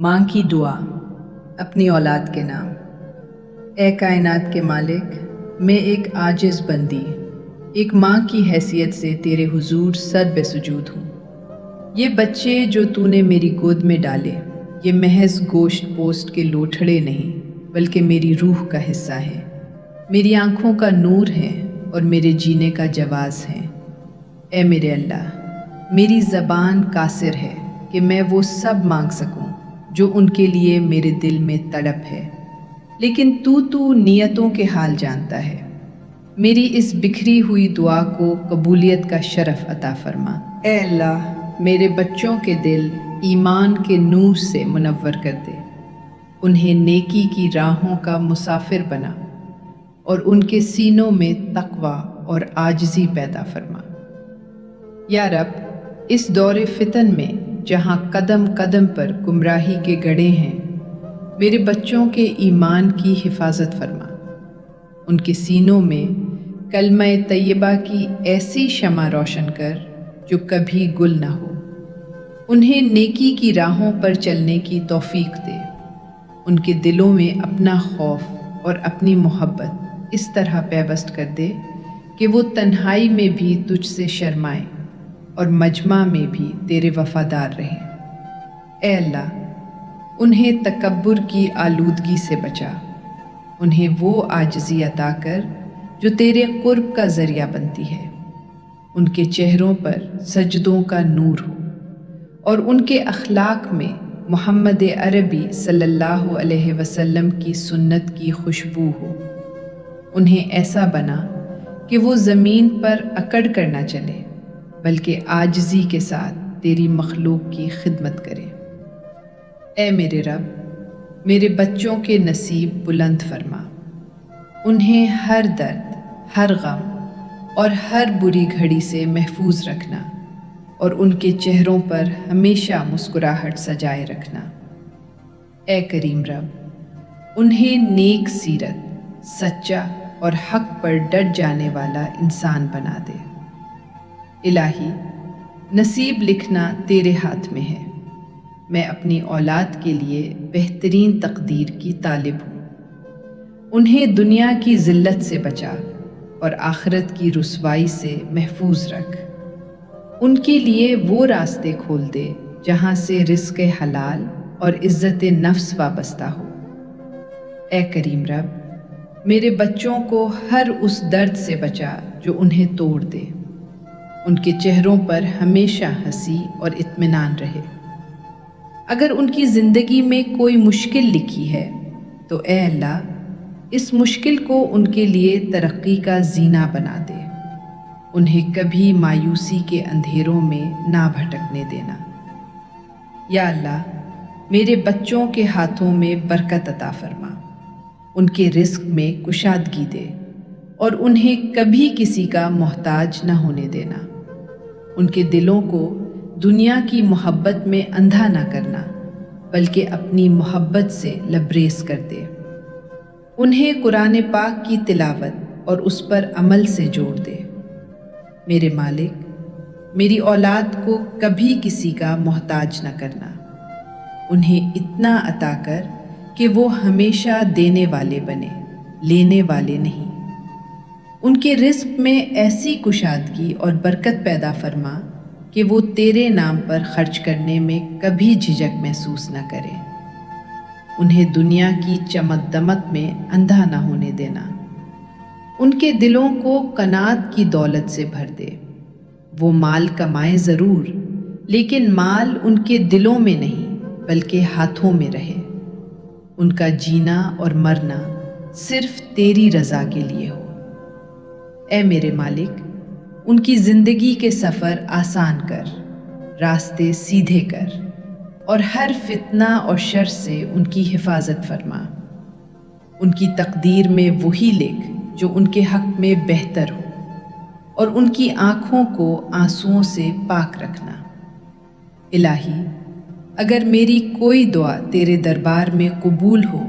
ماں کی دعا اپنی اولاد کے نام۔ اے کائنات کے مالک، میں ایک عاجز بندی ایک ماں کی حیثیت سے تیرے حضور سر بے سجود ہوں۔ یہ بچے جو تو نے میری گود میں ڈالے، یہ محض گوشت پوست کے لوٹھڑے نہیں بلکہ میری روح کا حصہ ہیں، میری آنکھوں کا نور ہیں اور میرے جینے کا جواز ہیں۔ اے میرے اللہ، میری زبان قاصر ہے کہ میں وہ سب مانگ سکوں جو ان کے لیے میرے دل میں تڑپ ہے، لیکن تو نیتوں کے حال جانتا ہے۔ میری اس بکھری ہوئی دعا کو قبولیت کا شرف عطا فرما۔ اے اللہ، میرے بچوں کے دل ایمان کے نور سے منور کر دے، انہیں نیکی کی راہوں کا مسافر بنا اور ان کے سینوں میں تقوی اور عاجزی پیدا فرما۔ یا رب، اس دور فتن میں جہاں قدم قدم پر گمراہی کے گڑھے ہیں، میرے بچوں کے ایمان کی حفاظت فرما، ان کے سینوں میں کلمہ طیبہ کی ایسی شمع روشن کر جو کبھی گل نہ ہو، انہیں نیکی کی راہوں پر چلنے کی توفیق دے، ان کے دلوں میں اپنا خوف اور اپنی محبت اس طرح پیوست کر دے کہ وہ تنہائی میں بھی تجھ سے شرمائیں اور مجمع میں بھی تیرے وفادار رہیں۔ اے اللہ، انہیں تکبر کی آلودگی سے بچا، انہیں وہ عاجزی عطا کر جو تیرے قرب کا ذریعہ بنتی ہے، ان کے چہروں پر سجدوں کا نور ہو اور ان کے اخلاق میں محمد عربی صلی اللہ علیہ وسلم کی سنت کی خوشبو ہو، انہیں ایسا بنا کہ وہ زمین پر اکڑ کر نہ چلے بلکہ عاجزی کے ساتھ تیری مخلوق کی خدمت کرے۔ اے میرے رب، میرے بچوں کے نصیب بلند فرما، انہیں ہر درد، ہر غم اور ہر بری گھڑی سے محفوظ رکھنا اور ان کے چہروں پر ہمیشہ مسکراہٹ سجائے رکھنا۔ اے کریم رب، انہیں نیک سیرت، سچا اور حق پر ڈٹ جانے والا انسان بنا دے۔ الہی، نصیب لکھنا تیرے ہاتھ میں ہے، میں اپنی اولاد کے لیے بہترین تقدیر کی طالب ہوں، انہیں دنیا کی ذلت سے بچا اور آخرت کی رسوائی سے محفوظ رکھ، ان کے لیے وہ راستے کھول دے جہاں سے رزق حلال اور عزت نفس وابستہ ہو۔ اے کریم رب، میرے بچوں کو ہر اس درد سے بچا جو انہیں توڑ دے، ان کے چہروں پر ہمیشہ ہنسی اور اطمینان رہے۔ اگر ان کی زندگی میں کوئی مشکل لکھی ہے تو اے اللہ، اس مشکل کو ان کے لیے ترقی کا زینہ بنا دے، انہیں کبھی مایوسی کے اندھیروں میں نہ بھٹکنے دینا۔ یا اللہ، میرے بچوں کے ہاتھوں میں برکت عطا فرما، ان کے رزق میں کشادگی دے اور انہیں کبھی کسی کا محتاج نہ ہونے دینا، ان کے دلوں کو دنیا کی محبت میں اندھا نہ کرنا بلکہ اپنی محبت سے لبریز کر دے، انہیں قرآن پاک کی تلاوت اور اس پر عمل سے جوڑ دے۔ میرے مالک، میری اولاد کو کبھی کسی کا محتاج نہ کرنا، انہیں اتنا عطا کر کہ وہ ہمیشہ دینے والے بنے، لینے والے نہیں، ان کے رزق میں ایسی کشادگی اور برکت پیدا فرما کہ وہ تیرے نام پر خرچ کرنے میں کبھی جھجک محسوس نہ کریں، انہیں دنیا کی چمک دمک میں اندھا نہ ہونے دینا، ان کے دلوں کو قناعت کی دولت سے بھر دے، وہ مال کمائے ضرور لیکن مال ان کے دلوں میں نہیں بلکہ ہاتھوں میں رہے، ان کا جینا اور مرنا صرف تیری رضا کے لیے ہو۔ اے میرے مالک، ان کی زندگی کے سفر آسان کر، راستے سیدھے کر اور ہر فتنہ اور شر سے ان کی حفاظت فرما، ان کی تقدیر میں وہی لکھ جو ان کے حق میں بہتر ہو اور ان کی آنکھوں کو آنسوؤں سے پاک رکھنا۔ الہی، اگر میری کوئی دعا تیرے دربار میں قبول ہو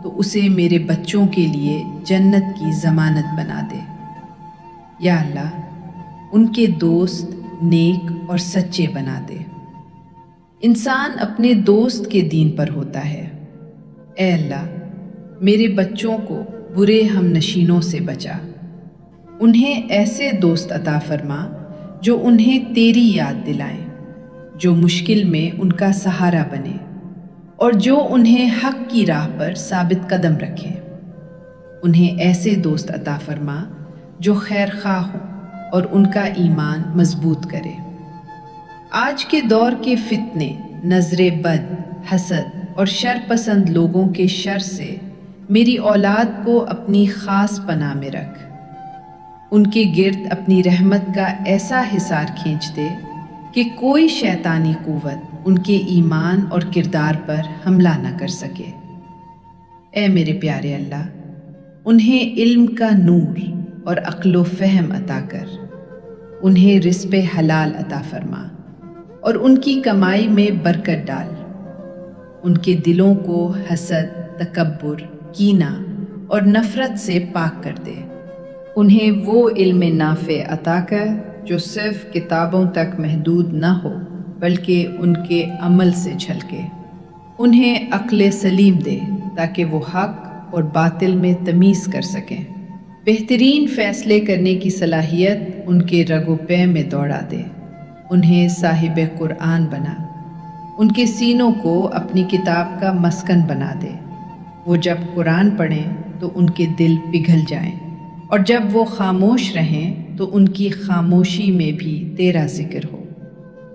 تو اسے میرے بچوں کے لیے جنت کی ضمانت بنا دے۔ یا اللہ، ان کے دوست نیک اور سچے بنا دے۔ انسان اپنے دوست کے دین پر ہوتا ہے۔ اے اللہ، میرے بچوں کو برے ہم نشینوں سے بچا، انہیں ایسے دوست عطا فرما جو انہیں تیری یاد دلائیں، جو مشکل میں ان کا سہارا بنے اور جو انہیں حق کی راہ پر ثابت قدم رکھیں۔ انہیں ایسے دوست عطا فرما جو خیر خواہ ہوں اور ان کا ایمان مضبوط کرے۔ آج کے دور کے فتنے، نظر بد، حسد اور شر پسند لوگوں کے شر سے میری اولاد کو اپنی خاص پناہ میں رکھ۔ ان کے گرد اپنی رحمت کا ایسا حصار کھینچ دے کہ کوئی شیطانی قوت ان کے ایمان اور کردار پر حملہ نہ کر سکے۔ اے میرے پیارے اللہ، انہیں علم کا نور اور عقل و فہم عطا کر، انہیں رزق حلال عطا فرما اور ان کی کمائی میں برکت ڈال۔ ان کے دلوں کو حسد، تکبر، کینہ اور نفرت سے پاک کر دے۔ انہیں وہ علم نافع عطا کر جو صرف کتابوں تک محدود نہ ہو بلکہ ان کے عمل سے چھلکے۔ انہیں عقل سلیم دے تاکہ وہ حق اور باطل میں تمیز کر سکیں۔ بہترین فیصلے کرنے کی صلاحیت ان کے رگ و پے میں دوڑا دے۔ انہیں صاحب قرآن بنا، ان کے سینوں کو اپنی کتاب کا مسکن بنا دے۔ وہ جب قرآن پڑھیں تو ان کے دل پگھل جائیں، اور جب وہ خاموش رہیں تو ان کی خاموشی میں بھی تیرا ذکر ہو۔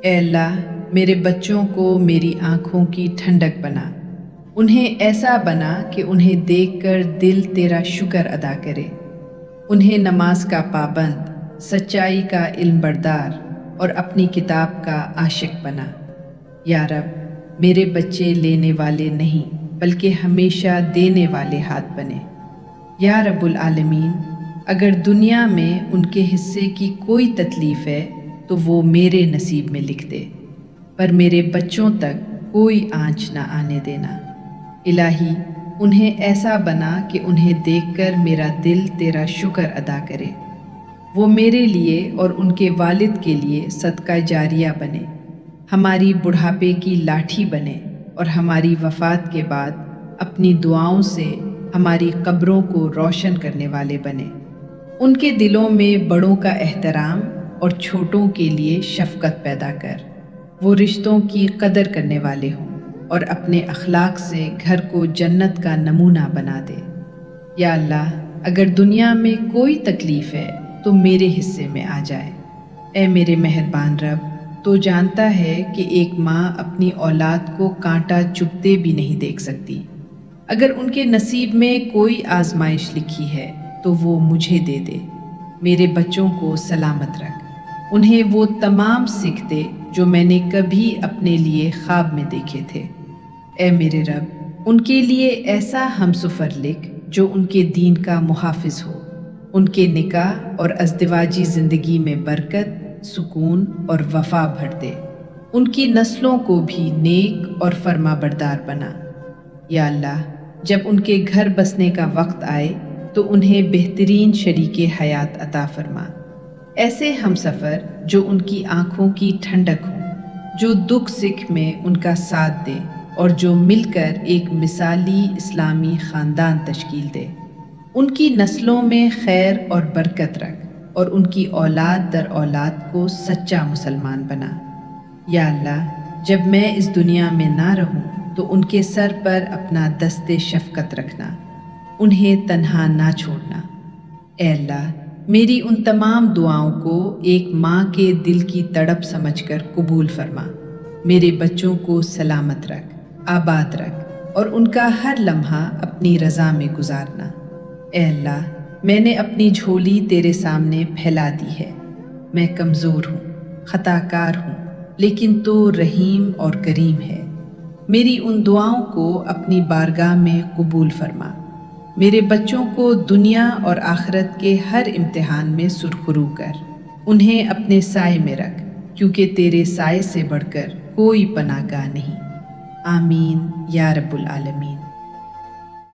اے اللہ، میرے بچوں کو میری آنکھوں کی ٹھنڈک بنا، انہیں ایسا بنا کہ انہیں دیکھ کر دل تیرا شکر ادا کرے۔ انہیں نماز کا پابند، سچائی کا علم بردار اور اپنی کتاب کا عاشق بنا۔ یا رب، میرے بچے لینے والے نہیں بلکہ ہمیشہ دینے والے ہاتھ بنے۔ یا رب العالمین، اگر دنیا میں ان کے حصے کی کوئی تکلیف ہے تو وہ میرے نصیب میں لکھ دے، پر میرے بچوں تک کوئی آنچ نہ آنے دینا۔ الہی، انہیں ایسا بنا کہ انہیں دیکھ کر میرا دل تیرا شکر ادا کرے، وہ میرے لیے اور ان کے والد کے لیے صدقہ جاریہ بنے، ہماری بڑھاپے کی لاٹھی بنے اور ہماری وفات کے بعد اپنی دعاؤں سے ہماری قبروں کو روشن کرنے والے بنے۔ ان کے دلوں میں بڑوں کا احترام اور چھوٹوں کے لیے شفقت پیدا کر، وہ رشتوں کی قدر کرنے والے ہوں اور اپنے اخلاق سے گھر کو جنت کا نمونہ بنا دے۔ یا اللہ، اگر دنیا میں کوئی تکلیف ہے تو میرے حصے میں آ جائے۔ اے میرے مہربان رب، تو جانتا ہے کہ ایک ماں اپنی اولاد کو کانٹا چبھتے بھی نہیں دیکھ سکتی۔ اگر ان کے نصیب میں کوئی آزمائش لکھی ہے تو وہ مجھے دے دے۔ میرے بچوں کو سلامت رکھ، انہیں وہ تمام سکھ دے جو میں نے کبھی اپنے لیے خواب میں دیکھے تھے۔ اے میرے رب، ان کے لیے ایسا ہمسفر لکھ جو ان کے دین کا محافظ ہو، ان کے نکاح اور ازدواجی زندگی میں برکت، سکون اور وفا بھر دے، ان کی نسلوں کو بھی نیک اور فرما بردار بنا۔ یا اللہ، جب ان کے گھر بسنے کا وقت آئے تو انہیں بہترین شریک حیات عطا فرما، ایسے ہمسفر جو ان کی آنکھوں کی ٹھنڈک ہوں، جو دکھ سکھ میں ان کا ساتھ دے اور جو مل کر ایک مثالی اسلامی خاندان تشکیل دے۔ ان کی نسلوں میں خیر اور برکت رکھ اور ان کی اولاد در اولاد کو سچا مسلمان بنا۔ یا اللہ، جب میں اس دنیا میں نہ رہوں تو ان کے سر پر اپنا دست شفقت رکھنا، انہیں تنہا نہ چھوڑنا۔ اے اللہ، میری ان تمام دعاؤں کو ایک ماں کے دل کی تڑپ سمجھ کر قبول فرما۔ میرے بچوں کو سلامت رکھ، آباد رکھ اور ان کا ہر لمحہ اپنی رضا میں گزارنا۔ اے اللہ، میں نے اپنی جھولی تیرے سامنے پھیلا دی ہے، میں کمزور ہوں، خطا کار ہوں، لیکن تو رحیم اور کریم ہے۔ میری ان دعاؤں کو اپنی بارگاہ میں قبول فرما۔ میرے بچوں کو دنیا اور آخرت کے ہر امتحان میں سرخرو کر، انہیں اپنے سائے میں رکھ، کیونکہ تیرے سائے سے بڑھ کر کوئی پناہ گاہ نہیں۔ آمین یا رب العالمین۔